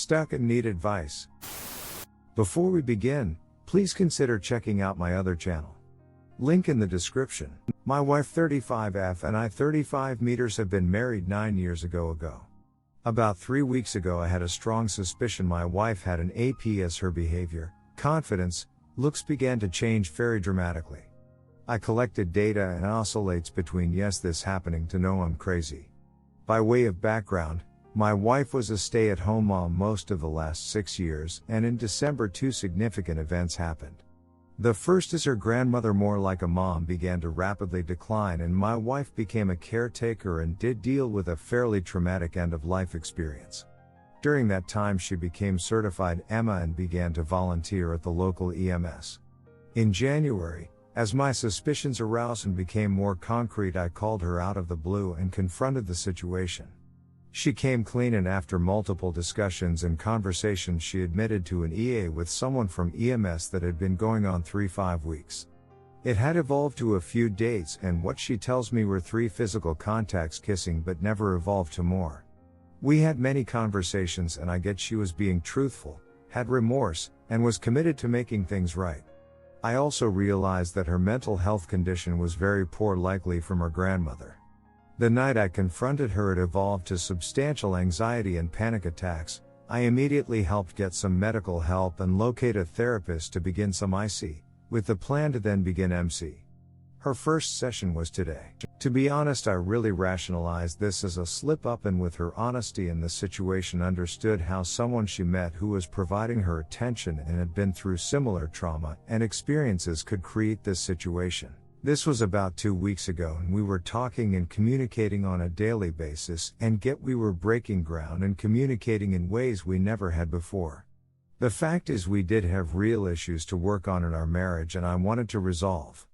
Stuck and need advice? Before we begin, please consider checking out my other channel. Link in the description. My wife 35F and I 35 meters have been married 9 years ago. About 3 weeks ago I had a strong suspicion my wife had an AP as her behavior, confidence, looks began to change very dramatically. I collected data and oscillates between yes this happening to no I'm crazy. By way of background, my wife was a stay-at-home mom most of the last 6 years, and in December 2 significant events happened. The first is her grandmother, more like a mom, began to rapidly decline and my wife became a caretaker and did deal with a fairly traumatic end-of-life experience. During that time she became certified EMA and began to volunteer at the local EMS. In January, as my suspicions aroused and became more concrete, I called her out of the blue and confronted the situation. She came clean, and after multiple discussions and conversations she admitted to an EA with someone from EMS that had been going on 3-5 weeks. It had evolved to a few dates and what she tells me were 3 physical contacts, kissing, but never evolved to more. We had many conversations and I get she was being truthful, had remorse, and was committed to making things right. I also realized that her mental health condition was very poor, likely from her grandmother. The night I confronted her it evolved to substantial anxiety and panic attacks. I immediately helped get some medical help and locate a therapist to begin some IC, with the plan to then begin MC. Her first session was today. To be honest, I really rationalized this as a slip-up, and with her honesty in the situation understood how someone she met who was providing her attention and had been through similar trauma and experiences could create this situation. This was about 2 weeks ago and we were talking and communicating on a daily basis, and we were breaking ground and communicating in ways we never had before. The fact is we did have real issues to work on in our marriage and I wanted to resolve.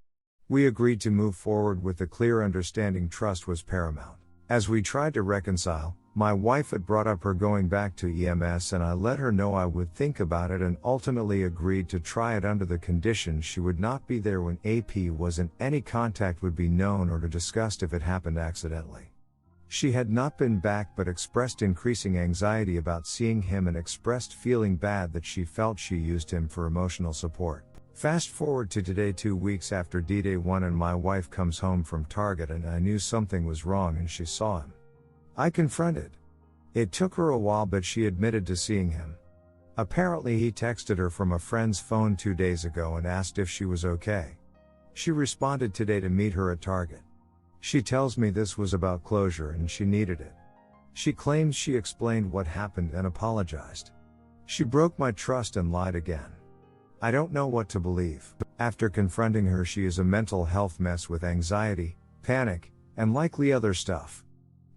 We agreed to move forward with the clear understanding trust was paramount. As we tried to reconcile, my wife had brought up her going back to EMS and I let her know I would think about it and ultimately agreed to try it under the condition she would not be there when AP was and any contact would be known or discussed if it happened accidentally. She had not been back but expressed increasing anxiety about seeing him and expressed feeling bad that she felt she used him for emotional support. Fast forward to today, 2 weeks after D-Day 1, and my wife comes home from Target and I knew something was wrong and she saw him. I confronted. It took her a while but she admitted to seeing him. Apparently he texted her from a friend's phone 2 days ago and asked if she was okay. She responded today to meet her at Target. She tells me this was about closure and she needed it. She claims she explained what happened and apologized. She broke my trust and lied again. I don't know what to believe. After confronting her, she is a mental health mess with anxiety, panic, and likely other stuff.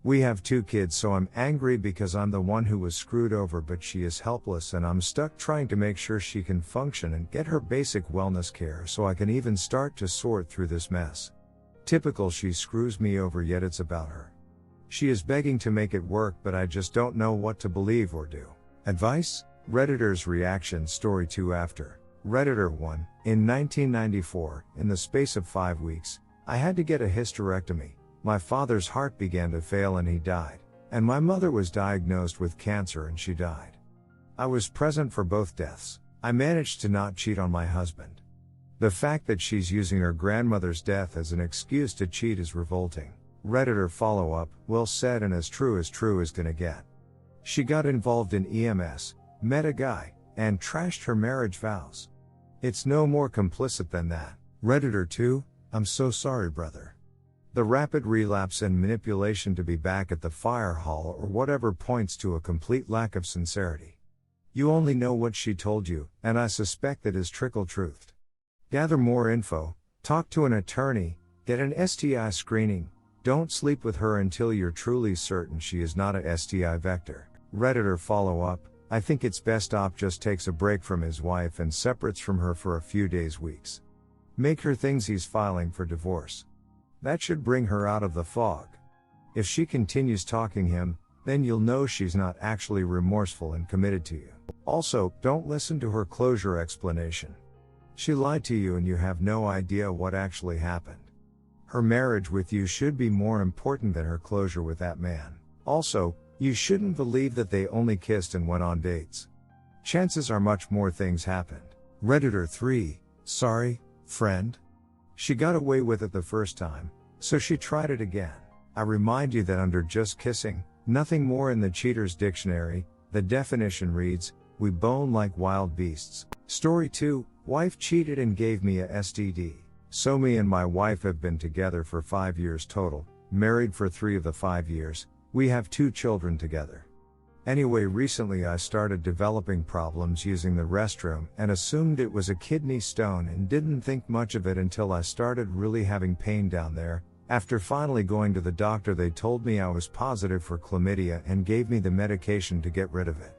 We have 2 kids, so I'm angry because I'm the one who was screwed over, but she is helpless and I'm stuck trying to make sure she can function and get her basic wellness care so I can even start to sort through this mess. Typical, she screws me over yet it's about her. She is begging to make it work but I just don't know what to believe or do. Advice? Redditor's reaction. Story 2 after. Redditor 1, in 1994, in the space of 5 weeks, I had to get a hysterectomy. My father's heart began to fail and he died. And my mother was diagnosed with cancer and she died. I was present for both deaths. I managed to not cheat on my husband. The fact that she's using her grandmother's death as an excuse to cheat is revolting. Redditor follow-up, well said and as true is gonna get. She got involved in EMS, met a guy, and trashed her marriage vows. It's no more complicit than that. Redditor 2, I'm so sorry brother. The rapid relapse and manipulation to be back at the fire hall or whatever points to a complete lack of sincerity. You only know what she told you, and I suspect that is trickle-truthed. Gather more info, talk to an attorney, get an STI screening, don't sleep with her until you're truly certain she is not a STI vector. Redditor follow-up, I think it's best op just takes a break from his wife and separates from her for a few days, weeks. Make her thinks he's filing for divorce. That should bring her out of the fog. If she continues talking him, then you'll know she's not actually remorseful and committed to you. Also, don't listen to her closure explanation. She lied to you and you have no idea what actually happened. Her marriage with you should be more important than her closure with that man. Also, You shouldn't believe that they only kissed and went on dates. Chances are much more things happened. Redditor 3, sorry, friend. She got away with it the first time, so she tried it again. I remind you that under just kissing, nothing more in the cheater's dictionary, the definition reads, we bone like wild beasts. Story 2, wife cheated and gave me a STD. So me and my wife have been together for 5 years total, married for 3 of the 5 years, we have 2 children together. Anyway, recently I started developing problems using the restroom and assumed it was a kidney stone and didn't think much of it until I started really having pain down there. After finally going to the doctor, they told me I was positive for chlamydia and gave me the medication to get rid of it.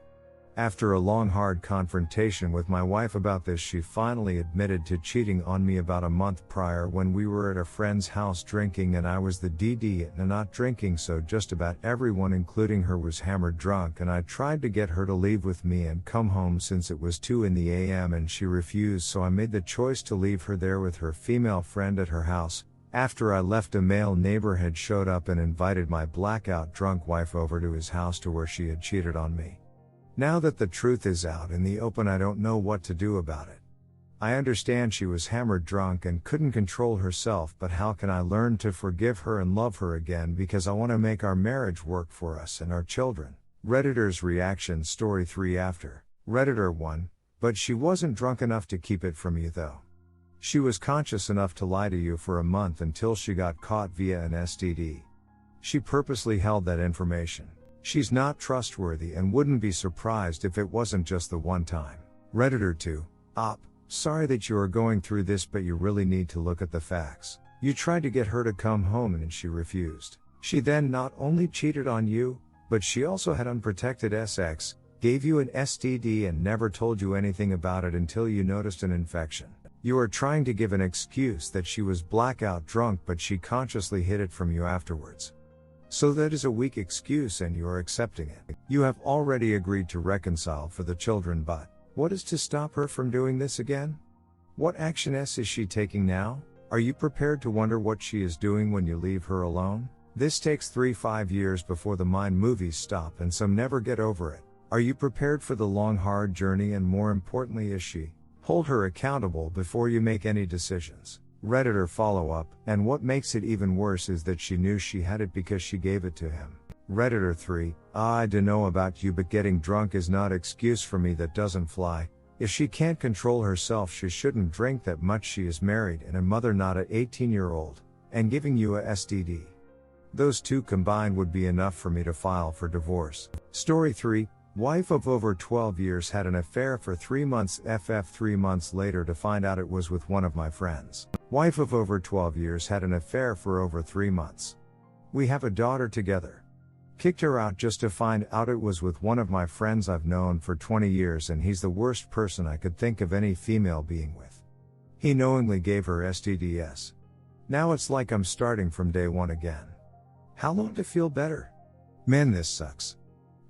After a long hard confrontation with my wife about this, she finally admitted to cheating on me about a month prior when we were at a friend's house drinking and I was the DD and not drinking, so just about everyone including her was hammered drunk, and I tried to get her to leave with me and come home since it was 2 a.m. and she refused, so I made the choice to leave her there with her female friend at her house. After I left, a male neighbor had showed up and invited my blackout drunk wife over to his house to where she had cheated on me. Now that the truth is out in the open, I don't know what to do about it. I understand she was hammered drunk and couldn't control herself, but how can I learn to forgive her and love her again, because I want to make our marriage work for us and our children? Redditor's reaction. Story 3 after. Redditor 1, but she wasn't drunk enough to keep it from you though. She was conscious enough to lie to you for a month until she got caught via an STD. She purposely held that information. She's not trustworthy and wouldn't be surprised if it wasn't just the one time. Redditor 2, sorry that you are going through this, but you really need to look at the facts. You tried to get her to come home and she refused. She then not only cheated on you, but she also had unprotected sex, gave you an STD and never told you anything about it until you noticed an infection. You are trying to give an excuse that she was blackout drunk, but she consciously hid it from you afterwards. So that is a weak excuse and you are accepting it. You have already agreed to reconcile for the children, but what is to stop her from doing this again? What action is she taking now? Are you prepared to wonder what she is doing when you leave her alone? This takes 3-5 years before the mind movies stop, and some never get over it. Are you prepared for the long hard journey, and more importantly, is she? Hold her accountable before you make any decisions. Redditor follow-up, and what makes it even worse is that she knew she had it because she gave it to him. Redditor 3, I dunno about you, but getting drunk is not excuse for me. That doesn't fly. If she can't control herself, she shouldn't drink that much. She is married and a mother, not an 18-year-old, and giving you a STD. Those two combined would be enough for me to file for divorce. Story 3, wife of over 12 years had an affair for 3 months. 3 months later to find out it was with one of my friends. Wife of over 12 years had an affair for over 3 months. We have a daughter together. Kicked her out just to find out it was with one of my friends I've known for 20 years, and he's the worst person I could think of any female being with. He knowingly gave her STDs. Now it's like I'm starting from day one again. How long to feel better? Man, this sucks.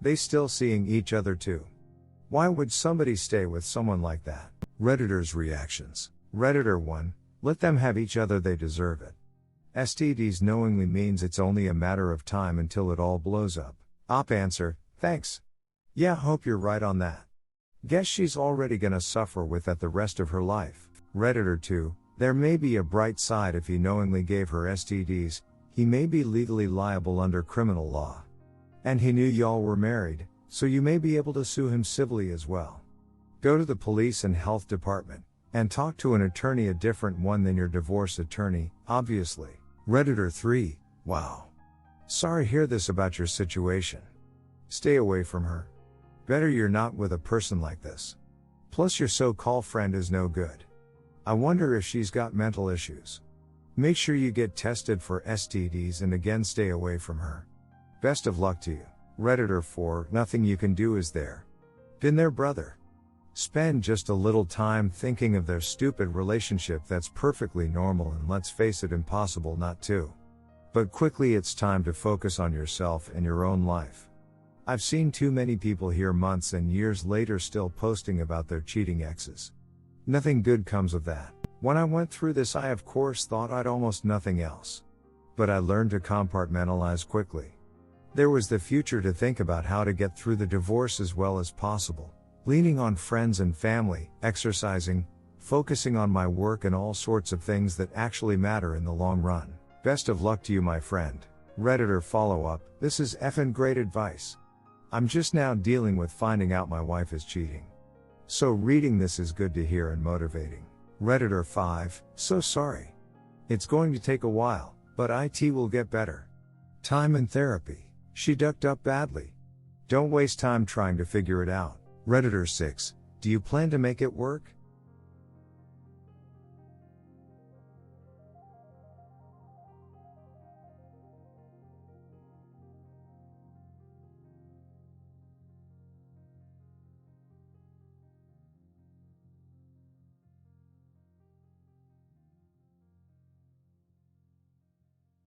They still seeing each other too. Why would somebody stay with someone like that? Redditor's reactions. Redditor 1, let them have each other, they deserve it. STDs knowingly means it's only a matter of time until it all blows up. Answer, thanks. Yeah, hope you're right on that. Guess she's already gonna suffer with that the rest of her life. Redditor 2, there may be a bright side. If he knowingly gave her STDs, he may be legally liable under criminal law. And he knew y'all were married, so you may be able to sue him civilly as well. Go to the police and health department, and talk to an attorney, a different one than your divorce attorney, obviously. Redditor 3, wow. Sorry to hear this about your situation. Stay away from her. Better you're not with a person like this. Plus your so-called friend is no good. I wonder if she's got mental issues. Make sure you get tested for STDs, and again, stay away from her. Best of luck to you. Redditor 4, nothing you can do, is there? Been there, brother. Spend just a little time thinking of their stupid relationship. That's perfectly normal, and let's face it, impossible not to. But quickly it's time to focus on yourself and your own life. I've seen too many people here months and years later still posting about their cheating exes. Nothing good comes of that. When I went through this, I of course thought I'd almost nothing else. But I learned to compartmentalize quickly. There was the future to think about, how to get through the divorce as well as possible, leaning on friends and family, exercising, focusing on my work and all sorts of things that actually matter in the long run. Best of luck to you, my friend. Redditor follow-up, this is effing great advice. I'm just now dealing with finding out my wife is cheating. So reading this is good to hear and motivating. Redditor 5, so sorry. It's going to take a while, but IT will get better. Time and therapy. She ducked up badly. Don't waste time trying to figure it out. Redditor 6, do you plan to make it work?